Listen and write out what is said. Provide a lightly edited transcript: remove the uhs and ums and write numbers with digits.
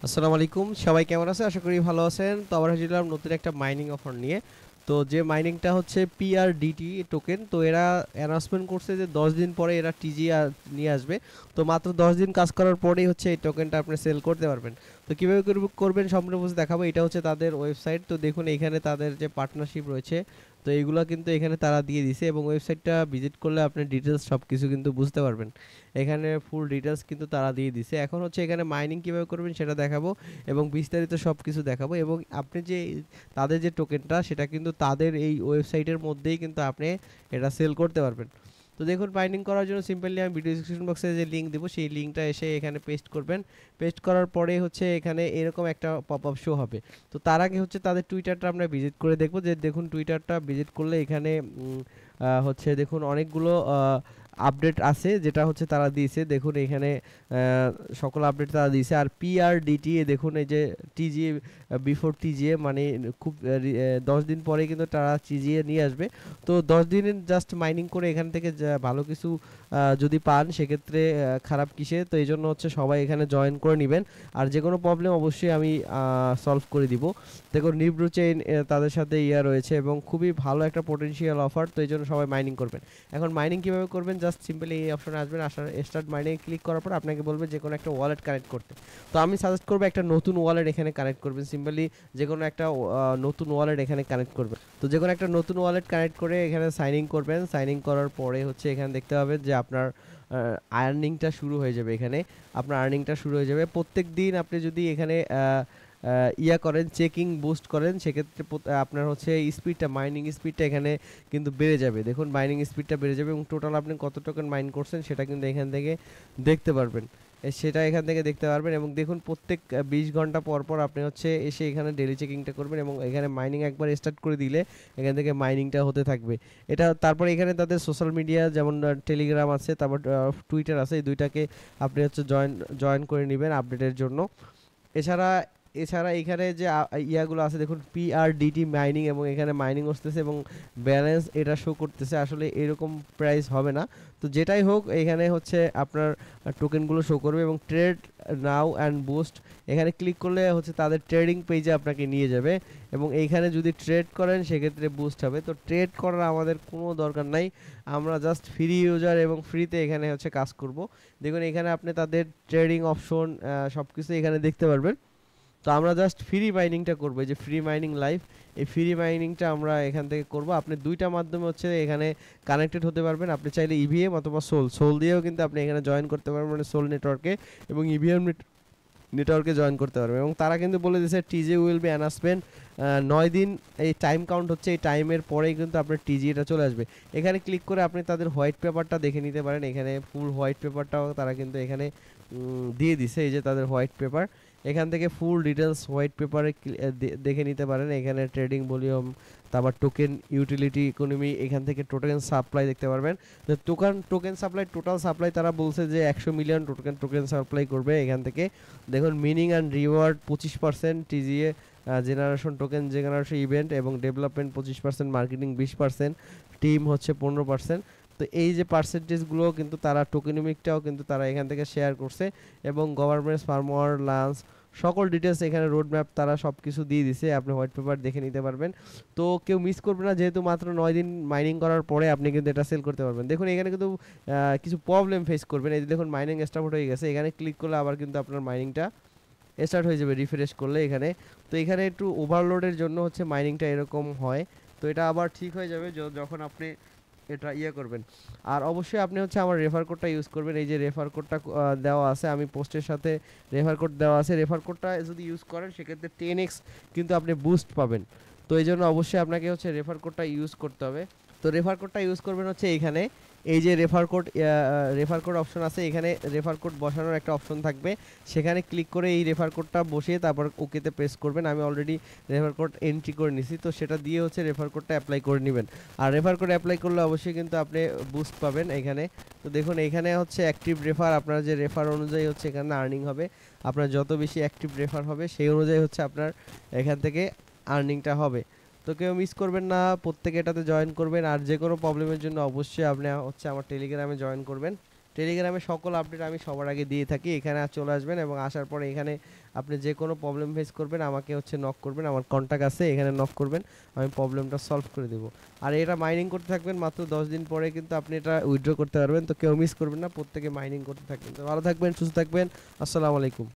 আসসালামু আলাইকুম, সবাই কেমন আছে? আশা করি ভালো আছেন। তো আবার হাজির হলাম নতুন একটা মাইনিং অফার নিয়ে। তো যে মাইনিংটা হচ্ছে পিআরডিটি টোকেন, তো এরা অ্যানাউন্সমেন্ট করছে যে 10 দিন পরে এরা টিজি নিয়ে আসবে। তো মাত্র 10 দিন কাজ করার পরেই হচ্ছে এই টোকেনটা আপনি সেল করতে পারবেন। তো কীভাবে করবেন সম্পূর্ণ বুঝে দেখাবো। এটা হচ্ছে তাদের ওয়েবসাইট। তো দেখুন এখানে তাদের যে পার্টনারশিপ রয়েছে, তো এইগুলো কিন্তু এখানে তারা দিয়ে দিছে এবং ওয়েবসাইটটা ভিজিট করলে আপনি ডিটেলস সব কিছু কিন্তু বুঝতে পারবেন। এখানে ফুল ডিটেলস কিন্তু তারা দিয়ে দিছে। এখন হচ্ছে এখানে মাইনিং কিভাবে করবেন সেটা দেখাবো এবং বিস্তারিত সব কিছু দেখাবো। এবং আপনি যে তাদের যে টোকেনটা সেটা কিন্তু তাদের এই ওয়েবসাইটের মধ্যেই কিন্তু আপনি এটা সেল করতে পারবেন। তো দেখুন, মাইনিং করার জন্য সিম্পলি আমি ভিডিও ডিসক্রিপশন বক্সে যে লিঙ্ক দিব সেই লিঙ্কটা এসে এখানে পেস্ট করবেন। পেস্ট করার পরে হচ্ছে এখানে এরকম একটা পপ আপ শো হবে। তো তার আগে হচ্ছে তাদের টুইটারটা আমরা ভিজিট করে দেখব। যে দেখুন টুইটারটা ভিজিট করলে এখানে হচ্ছে দেখুন অনেকগুলো আপডেট আছে যেটা হচ্ছে তারা দিয়েছে। দেখুন এখানে সকল আপডেট তারা দিয়েছে। আর পিআরডিটিএ দেখুন, এই যে টিজিএ বিফোর টিজিএ মানে খুব 10 দিন পরে কিন্তু তারা টিজিএ নিয়ে আসবে। তো 10 দিনের জাস্ট মাইনিং করে এখান থেকে ভালো কিছু যদি পান সেক্ষেত্রে খারাপ কিসে। তো এই জন্য হচ্ছে সবাই এখানে জয়েন করে নেবেন। আর যে কোনো প্রবলেম অবশ্যই আমি সলভ করে দিব। দেখুন নিব্রু চেইন তাদের সাথে রয়েছে এবং খুবই ভালো একটা পোটেনশিয়াল অফার। তো এই জন্য সবাই মাইনিং করবেন। এখন মাইনিং কীভাবে করবেন, জাস্ট সিম্পলি এই অপশনে আসবেন। আসার স্টার্ট মাইনিং ক্লিক করার পর আপনাকে বলবে যে কোনো একটা ওয়ালেট কানেক্ট করতে। তো আমি সাজেস্ট করবো একটা নতুন ওয়ালেট এখানে কানেক্ট করবেন। সিম্পলি যে কোনো একটা নতুন ওয়ালেট এখানে কানেক্ট করবেন। তো যে কোনো একটা নতুন ওয়ালেট কানেক্ট করে এখানে সাইন ইন করবেন। সাইন ইন করার পরে হচ্ছে এখানে দেখতে পাবেন যে আপনার আর্নিংটা শুরু হয়ে যাবে। এখানে আপনার আর্নিংটা শুরু হয়ে যাবে প্রত্যেক দিন। আপনি যদি এখানে করেন, চেকিং বুস্ট করেন, সেক্ষেত্রে আপনার হচ্ছে স্পিডটা, মাইনিং স্পিডটা এখানে কিন্তু বেড়ে যাবে। দেখুন মাইনিং স্পিডটা বেড়ে যাবে এবং টোটাল আপনি কত টোকেন মাইন করছেন সেটা কিন্তু এখান থেকে দেখতে পারবেন। সেটা এখান থেকে দেখতে পারবেন এবং দেখুন প্রত্যেক 20 ঘন্টা পর পর আপনি হচ্ছে এসে এখানে ডেলি চেকিংটা করবেন এবং এখানে মাইনিং একবার স্টার্ট করে দিলে এখান থেকে মাইনিংটা হতে থাকবে। এটা তারপর এখানে তাদের সোশ্যাল মিডিয়া যেমন টেলিগ্রাম আছে, তারপর টুইটার আছে, এই দুইটাকে আপনি হচ্ছে জয়েন করে নেবেন আপডেটের জন্য। এছাড়া এছাড়া এখানে যে ইয়াগুলো আছে দেখুন, পিআরডিটি মাইনিং, এবং এখানে মাইনিং আসতেছে এবং ব্যালেন্স এটা শো করতেছে। আসলে এরকম প্রাইস হবে না। তো যেটাই হোক এখানে হচ্ছে আপনার টোকেনগুলো শো করবে এবং ট্রেড নাও অ্যান্ড বুস্ট এখানে ক্লিক করলে হচ্ছে তাদের ট্রেডিং পেজে আপনাকে নিয়ে যাবে এবং এইখানে যদি ট্রেড করেন সেক্ষেত্রে বুস্ট হবে। তো ট্রেড করার আমাদের কোনো দরকার নাই, আমরা জাস্ট ফ্রি ইউজার এবং ফ্রিতে এখানে হচ্ছে কাজ করব। দেখুন এখানে আপনি তাদের ট্রেডিং অপশন সব কিছু এখানে দেখতে পারবেন। তো আমরা জাস্ট ফ্রি মাইনিংটা করবো, যে ফ্রি মাইনিং লাইভ, এই ফ্রি মাইনিংটা আমরা এখান থেকে করব। আপনি দুইটা মাধ্যমে হচ্ছে এখানে কানেক্টেড হতে পারবেন। আপনি চাইলে ইভিএম অথবা সোল দিয়েও কিন্তু আপনি এখানে জয়েন করতে পারবেন, মানে সোল নেটওয়ার্কে এবং ইভিএম নেটওয়ার্কে জয়েন করতে পারবেন। এবং তারা কিন্তু বলে দিয়েছে টিজি উইল বি অ্যানাউন্সমেন্ট 9 দিন এই টাইম কাউন্ট হচ্ছে, এই টাইমের পরেই কিন্তু আপনার টিজি এটা চলে আসবে। এখানে ক্লিক করে আপনি তাদের হোয়াইট পেপারটা দেখে নিতে পারেন। এখানে ফুল হোয়াইট পেপারটাও তারা কিন্তু এখানে দিয়ে দিছে। এই যে তাদের হোয়াইট পেপার, এখান থেকে ফুল ডিটেলস হোয়াইট পেপারে দেখে নিতে পারেন। এখানে ট্রেডিং ভলিউম, তারপর টোকেন ইউটিলিটি ইকোনমি, এখান থেকে টোকেন সাপ্লাই দেখতে পারবেন। টোকেন সাপ্লাই, টোটাল সাপ্লাই তারা বলছে যে 100 মিলিয়ন টোকেন সাপ্লাই করবে এখান থেকে। দেখুন meaning and reward 25%, TGA generation token generation event এবং ডেভেলপমেন্ট 25%, মার্কেটিং 20%, টিম হচ্ছে 15%। তো এই যে পার্সেন্টেজগুলো কিন্তু তারা টোকেনমিকটাও কিন্তু তারা এখান থেকে শেয়ার করছে এবং গভর্নমেন্ট ফার্মার লান্স সকল ডিটেলস এখানে রোড ম্যাপ তারা সব কিছু দিয়ে দিছে। আপনি হোয়াইট পেপার দেখে নিতে পারবেন। তো কেউ মিস করবে না, যেহেতু মাত্র 9 দিন মাইনিং করার পরে আপনি কিন্তু এটা সেল করতে পারবেন। দেখুন এখানে কিন্তু কিছু প্রবলেম ফেস করবেন। এই যে দেখুন মাইনিং স্টার্ট হয়ে গেছে, এখানে ক্লিক করলে আবার কিন্তু আপনার মাইনিংটা স্টার্ট হয়ে যাবে রিফ্রেশ করলে এখানে। তো এখানে একটু ওভারলোডের জন্য হচ্ছে মাইনিংটা এরকম হয়। তো এটা আবার ঠিক হয়ে যাবে যখন আপনি এটা করবেন। আর অবশ্যই আপনি হচ্ছে আমার রেফার কোডটা ইউজ করবেন। এই যে রেফার কোডটা দেওয়া আছে, আমি পোস্টের সাথে রেফার কোড দেওয়া আছে। রেফার কোডটা যদি ইউজ করেন সেক্ষেত্রে 10x কিন্তু আপনি বুস্ট পাবেন। তো এই জন্য অবশ্যই আপনাকে হচ্ছে রেফার কোডটা ইউজ করতে হবে। তো রেফার কোডটা ইউজ করবেন হচ্ছে এইখানে, এই যে রেফার কোড অপশন আছে, এখানে রেফার কোড বসানোর একটা অপশন থাকবে। সেখানে ক্লিক করে এই রেফার কোডটা বসিয়ে তারপর ওকেতে প্রেস করবেন। আমি অলরেডি রেফার কোড এন্ট্রি করে নিছি, তো সেটা দিয়ে হচ্ছে রেফার কোডটা অ্যাপ্লাই করে নেবেন। আর রেফার কোড অ্যাপ্লাই করলে অবশ্যই কিন্তু আপনি বুস্ট পাবেন এখানে। তো দেখুন এখানে হচ্ছে অ্যাক্টিভ রেফার, আপনার যে রেফার অনুযায়ী হচ্ছে এখানে আর্নিং হবে। আপনার যত বেশি অ্যাক্টিভ রেফার হবে সেই অনুযায়ী হচ্ছে আপনার এখান থেকে আর্নিংটা হবে। তো কেউ মিস করবেন না, প্রত্যেকে এটাতে জয়েন করবেন। আর যে কোনো প্রবলেমের জন্য অবশ্যই আপনি হচ্ছে আমার টেলিগ্রামে জয়েন করবেন। টেলিগ্রামে সকল আপডেট আমি সবার আগে দিয়ে থাকি। এখানে চলে আসবেন এবং আসার পরে এখানে আপনি যে কোনো প্রবলেম ফেস করবেন আমাকে হচ্ছে নক করবেন, আমার কন্টাক্ট আছে, এখানে নক করবেন, আমি প্রবলেমটা সলভ করে দেবো। আর এটা মাইনিং করতে থাকবেন, মাত্র 10 দিন পরে কিন্তু আপনি এটা উইথড্র করতে পারবেন। তো কেউ মিস করবেন না, প্রত্যেকে মাইনিং করতে থাকবেন। তো ভালো থাকবেন, সুস্থ থাকবেন, আসসালামু আলাইকুম।